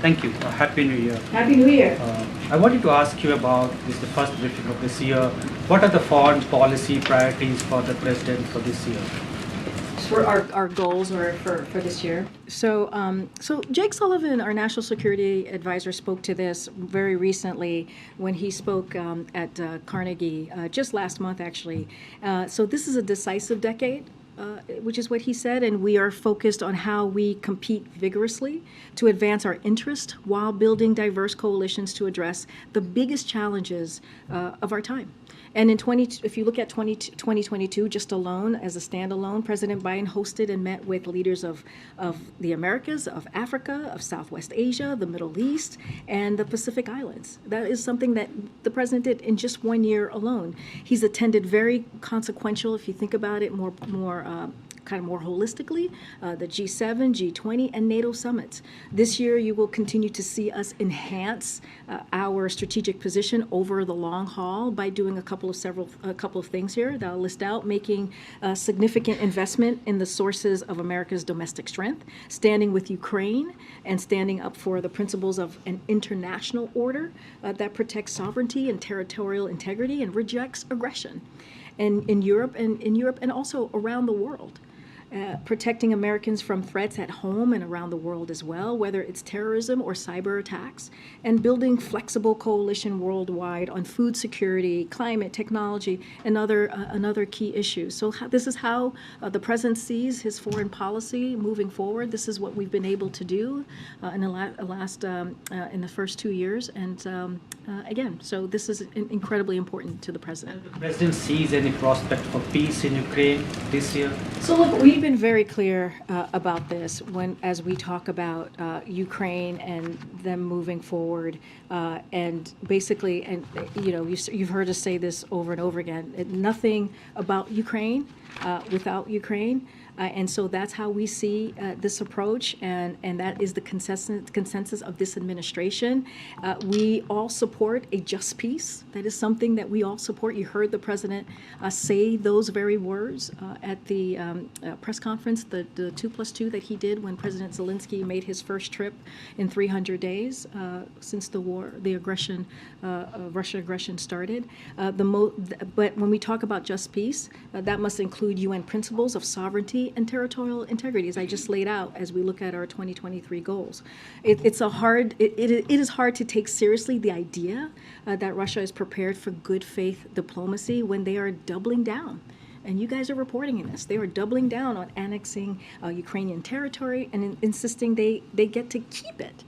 Thank you. Happy New Year. Happy New Year. I wanted to ask you about the first briefing of this year. What are the foreign policy priorities for the president for this year? For our goals or for this year. So Jake Sullivan, our national security advisor, spoke to this very recently when he spoke at Carnegie just last month, actually. So this is a decisive decade, which is what he said, and we are focused on how we compete vigorously to advance our interest while building diverse coalitions to address the biggest challenges of our time. And if you look at 2022 just alone, as a standalone, President Biden hosted and met with leaders of the Americas, of Africa, of Southwest Asia, the Middle East, and the Pacific Islands. That is something that the president did in just 1 year alone. He's attended very consequential, if you think about it more holistically, the G7, G20, and NATO summits. This year, you will continue to see us enhance our strategic position over the long haul by doing a couple of things here that I'll list out: making a significant investment in the sources of America's domestic strength, standing with Ukraine, and standing up for the principles of an international order that protects sovereignty and territorial integrity and rejects aggression, and in Europe and also around the world. Protecting Americans from threats at home and around the world as well, whether it's terrorism or cyber attacks, and building flexible coalition worldwide on food security, climate, technology, and other key issues. So this is how the president sees his foreign policy moving forward. This is what we've been able to do in the first 2 years, and again, so this is incredibly important to the president. And the president sees any prospect for peace in Ukraine this year? So look, we've been very clear about this as we talk about Ukraine and them moving forward, and basically, and you've heard us say this over and over again. Nothing about Ukraine without Ukraine. And so that's how we see this approach, and that is the consensus of this administration. We all support a just peace. That is something that we all support. You heard the president say those very words at the press conference, the 2+2 that he did when President Zelensky made his first trip in 300 days since the war, the aggression, Russian aggression started. But when we talk about just peace, that must include UN principles of sovereignty and territorial integrity, as I just laid out as we look at our 2023 goals. It is hard to take seriously the idea that Russia is prepared for good faith diplomacy when they are doubling down. And you guys are reporting in this. They are doubling down on annexing Ukrainian territory and insisting they get to keep it.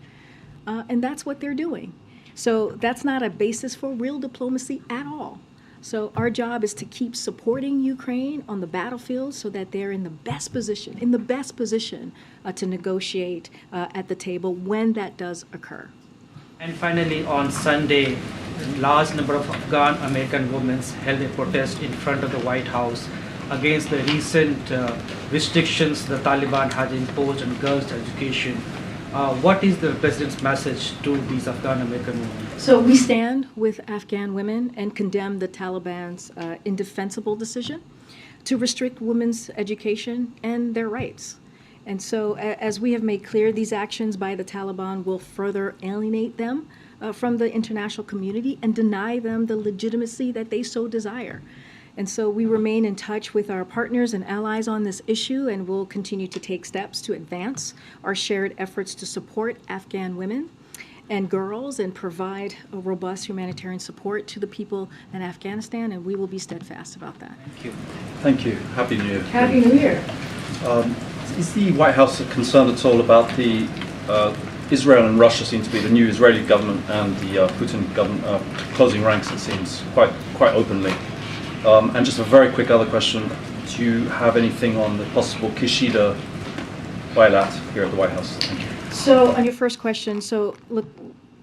And that's what they're doing. So that's not a basis for real diplomacy at all. So our job is to keep supporting Ukraine on the battlefield so that they're in the best position to negotiate at the table when that does occur. And finally, on Sunday, a large number of Afghan American women held a protest in front of the White House against the recent restrictions the Taliban has imposed on girls' education. What is the president's message to these Afghan American women? So we stand with Afghan women and condemn the Taliban's indefensible decision to restrict women's education and their rights. And so as we have made clear, these actions by the Taliban will further alienate them from the international community and deny them the legitimacy that they so desire. And so we remain in touch with our partners and allies on this issue, and we'll continue to take steps to advance our shared efforts to support Afghan women and girls and provide a robust humanitarian support to the people in Afghanistan, and we will be steadfast about that. Thank you. Thank you. Happy New Year. Happy New Year. Is the White House concerned at all about the Israel and Russia seem to be the new Israeli government and the Putin government closing ranks, it seems, quite openly? And just a very quick other question, do you have anything on the possible Kishida bailout here at the White House? Thank you. So on your first question, so look,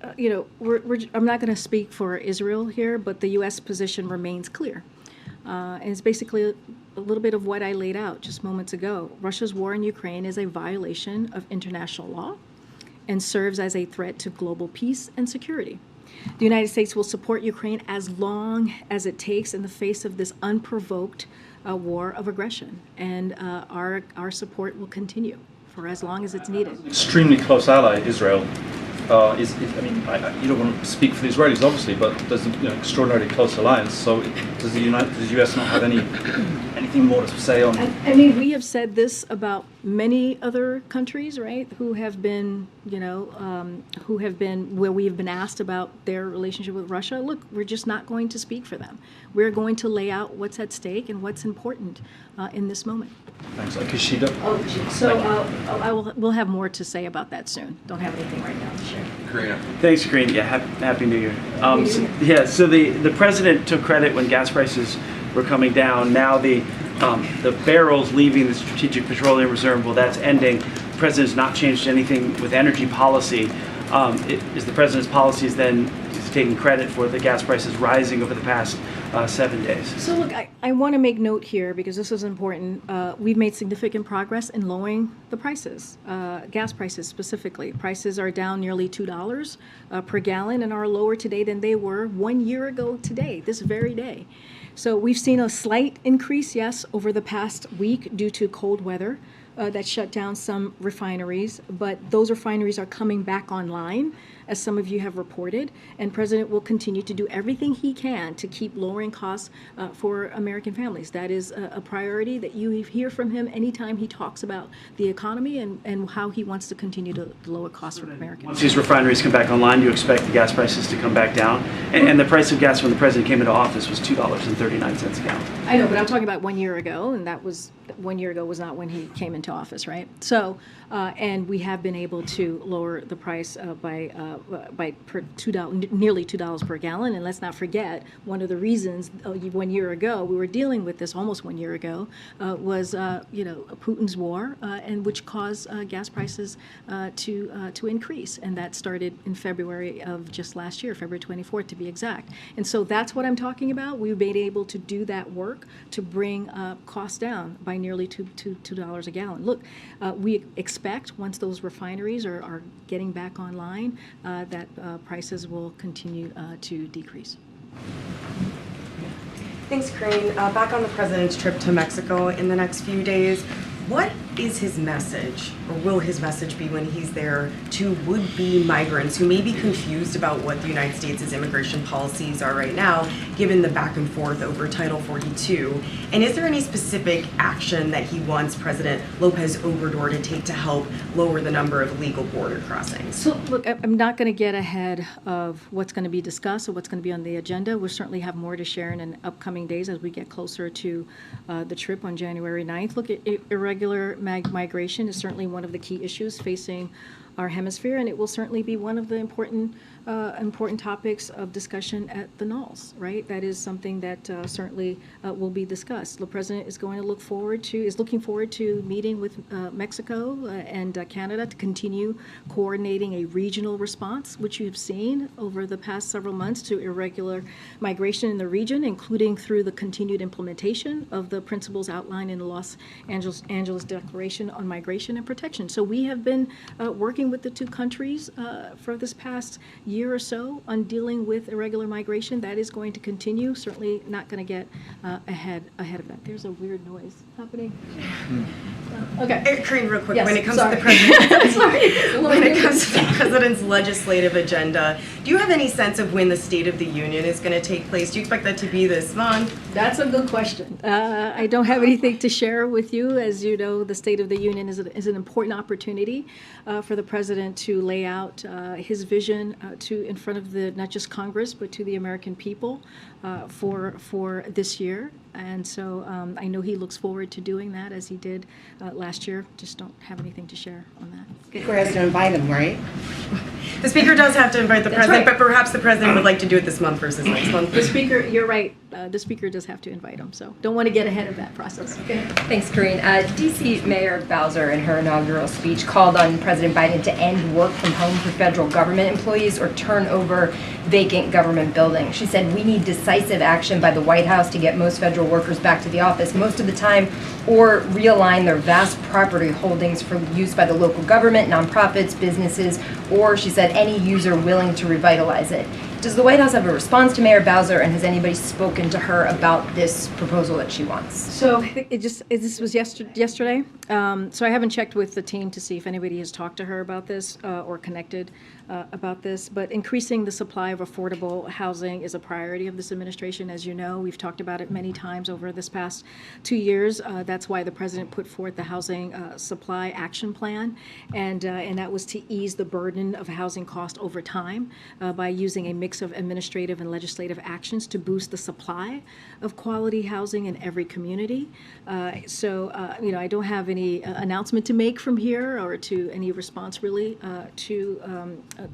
I'm not going to speak for Israel here, but the U.S. position remains clear. And it's basically a little bit of what I laid out just moments ago. Russia's war in Ukraine is a violation of international law and serves as a threat to global peace and security. The United States will support Ukraine as long as it takes in the face of this unprovoked war of aggression. And our support will continue for as long as it's needed. Extremely close ally, Israel. You don't want to speak for the Israelis, obviously, but there's an extraordinarily close alliance. So does the U.S. not have anything more to say on? I mean, we have said this about many other countries, right, who have been, where we have been asked about their relationship with Russia. Look, we're just not going to speak for them. We're going to lay out what's at stake and what's important in this moment. Thanks. Kishida. We'll have more to say about that soon. Don't have anything right now to share. Karine. Thanks, Karine. Yeah, Happy New Year. So the president took credit when gas prices were coming down. Now the barrels leaving the Strategic Petroleum Reserve, well, that's ending. The president's not changed anything with energy policy. Is the president's policies then taking credit for the gas prices rising over the past 7 days? So look, I want to make note here because this is important. We've made significant progress in lowering the prices, gas prices specifically. Prices are down nearly $2 per gallon and are lower today than they were 1 year ago today, this very day. So we've seen a slight increase, yes, over the past week due to cold weather that shut down some refineries, but those refineries are coming back online, as some of you have reported, and President will continue to do everything he can to keep lowering costs for American families. That is a priority that you hear from him anytime he talks about the economy and how he wants to continue to lower costs for Americans. Once these refineries come back online, you expect the gas prices to come back down. And the price of gas when the president came into office was $2.39 a gallon. I know, but I'm talking about 1 year ago, and that was 1 year ago was not when he came into office, right? So, and we have been able to lower the price by nearly $2 per gallon. And let's not forget, one of the reasons 1 year ago we were dealing with this almost 1 year ago was Putin's war, and which caused gas prices to increase, and that started in February of just last year, February 24th to be exact. And so that's what I'm talking about. We've been able to do that work to bring costs down by nearly nearly $2 a gallon. Look, we expect once those refineries are getting back online, that prices will continue to decrease. Thanks, Karine. Back on the president's trip to Mexico in the next few days, what is his message, or will his message be when he's there, to would-be migrants who may be confused about what the United States' immigration policies are right now, given the back and forth over Title 42? And is there any specific action that he wants President Lopez Obrador to take to help lower the number of illegal border crossings? So, look, I'm not going to get ahead of what's going to be discussed or what's going to be on the agenda. We'll certainly have more to share in upcoming days as we get closer to the trip on January 9th. Look, irregular migration is certainly one of the key issues facing our hemisphere, and it will certainly be one of the important topics of discussion at the NALS, right? That is something that certainly will be discussed. The president is looking forward to meeting with Mexico and Canada to continue coordinating a regional response, which you have seen over the past several months to irregular migration in the region, including through the continued implementation of the principles outlined in the Los Angeles Declaration on Migration and Protection. So we have been working with the two countries for this past year or so on dealing with irregular migration. That is going to continue. Certainly not going to get ahead of that. There's a weird noise happening. Okay. Karine, real quick, Yes, when it comes sorry. to the president, Sorry. when it comes to the president's legislative agenda, do you have any sense of when the State of the Union is going to take place? Do you expect that to be this month? That's a good question. I don't have anything to share with you. As you know, the State of the Union is an important opportunity for the president to lay out his vision in front of not just Congress, but to the American people for this year. And so I know he looks forward to doing that as he did last year. Just don't have anything to share on that. Speaker has to invite him, right? The Speaker does have to invite the That's president, right. but perhaps the president would like to do it this month versus next month. The Speaker, you're right. The Speaker does have to invite him, so don't want to get ahead of that process. Okay. Thanks, Karine. D.C. Mayor Bowser, in her inaugural speech, called on President Biden to end work from home for federal government employees or turn over vacant government buildings. She said, "We need decisive action by the White House to get most federal workers back to the office most of the time, or realign their vast property holdings for use by the local government, nonprofits, businesses, or," she said, "any user willing to revitalize it." Does the White House have a response to Mayor Bowser, and has anybody spoken to her about this proposal that she wants? So this was yesterday. So I haven't checked with the team to see if anybody has talked to her about this or connected about this. But increasing the supply of affordable housing is a priority of this administration. As you know, we've talked about it many times over this past 2 years. That's why the president put forth the Housing Supply Action Plan, and that was to ease the burden of housing cost over time by using a mix of administrative and legislative actions to boost the supply of quality housing in every community. I don't have any announcement to make from here or to any response really to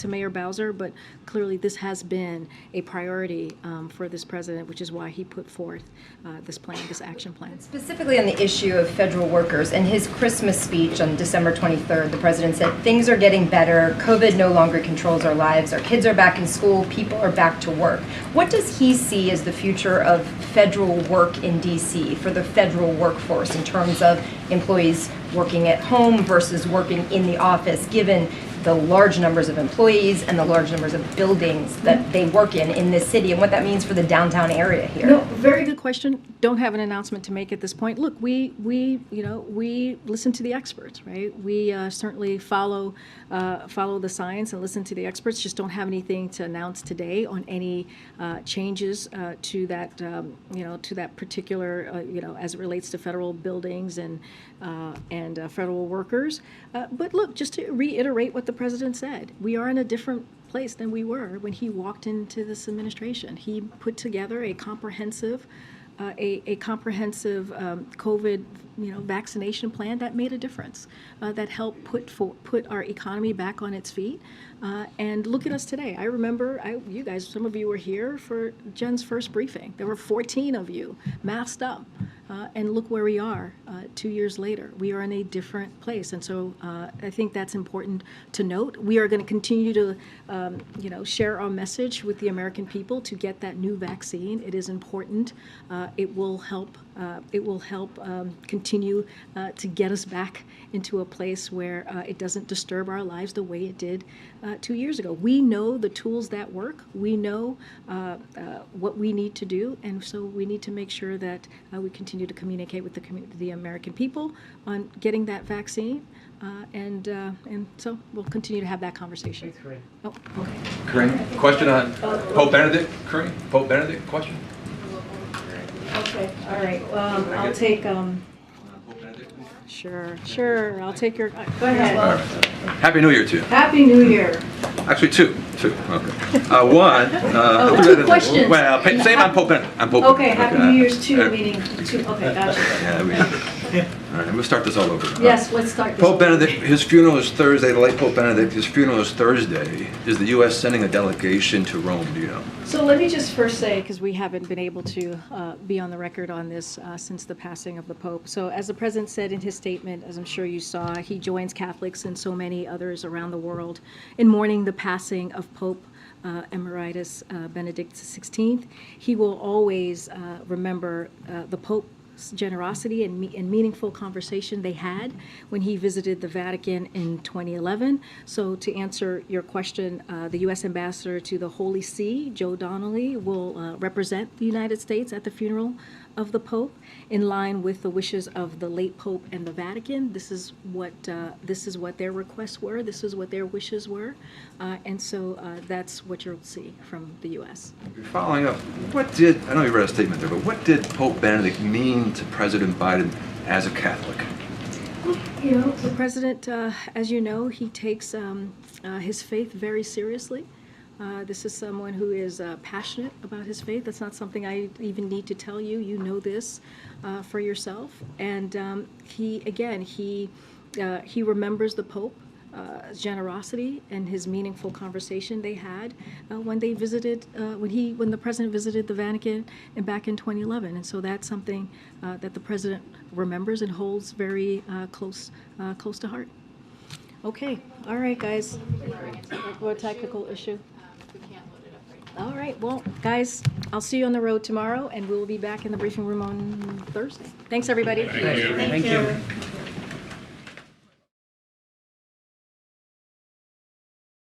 Mayor Bowser, but clearly this has been a priority for this president, which is why he put forth this action plan. Specifically on the issue of federal workers, in his Christmas speech on December 23rd, the president said, "Things are getting better. COVID no longer controls our lives. Our kids are back in school. People are back to work." What does he see as the future of federal work in D.C. for the federal workforce in terms of employees working at home versus working in the office, given the large numbers of employees and the large numbers of buildings that they work in this city, and what that means for the downtown area here? No, very good question. Don't have an announcement to make at this point. Look, we listen to the experts, right? We certainly follow the science and listen to the experts. Just don't have anything to announce today on any changes to that particular as it relates to federal buildings and federal workers. But look, just to reiterate what the president said, we are in a different place than we were when he walked into this administration. He put together a comprehensive COVID vaccination plan that made a difference, that helped put our economy back on its feet. And look at us today. I remember you guys, some of you were here for Jen's first briefing. There were 14 of you masked up. And look where we are 2 years later. We are in a different place. And so I think that's important to note. We are going to continue to share our message with the American people to get that new vaccine. It is important. It will help it will help continue to get us back into a place where it doesn't disturb our lives the way it did 2 years ago. We know the tools that work. We know what we need to do, and so we need to make sure that we continue to communicate with the American people on getting that vaccine, and so we'll continue to have that conversation. Thanks, Karine. Oh, okay. Karine, question on Pope Benedict. Karine, Pope Benedict, question. Okay, all right. I'll take. Sure. I'll take your. Go ahead. All right. Happy New Year to you. Happy New Year. Actually, two. Okay. One. Two questions. Well, same on Pope Benedict. Okay, Happy New Year's two, meaning two. Okay, gotcha. Yeah, all right, we'll start this all over. Yes, let's start this. Pope Benedict, his funeral is Thursday, the late Pope Benedict, his funeral is Thursday. Is the U.S. sending a delegation to Rome, do you know? So let me just first say, because we haven't been able to be on the record on this since the passing of the Pope. So as the President said in his statement, as I'm sure you saw, he joins Catholics and so many others around the world in mourning the passing of Pope Emeritus Benedict XVI. He will always remember the Pope's generosity and meaningful conversation they had when he visited the Vatican in 2011. So to answer your question, the U.S. Ambassador to the Holy See, Joe Donnelly, will represent the United States at the funeral of the Pope in line with the wishes of the late Pope and the Vatican. This is what their requests were. This is what their wishes were. And so that's what you'll see from the U.S. Following up, I know you read a statement there, but what did Pope Benedict mean to President Biden as a Catholic? You know, the President, as you know, he takes his faith very seriously. This is someone who is passionate about his faith. That's not something I even need to tell you. You know this for yourself. And he remembers the Pope. Generosity and his meaningful conversation they had when they visited, when the President visited the Vatican back in 2011, and so that's something that the President remembers and holds very close to heart. Okay, all right, guys. A technical issue. All right, well, guys, I'll see you on the road tomorrow, and we'll be back in the briefing room on Thursday. Thanks, everybody. Thank you.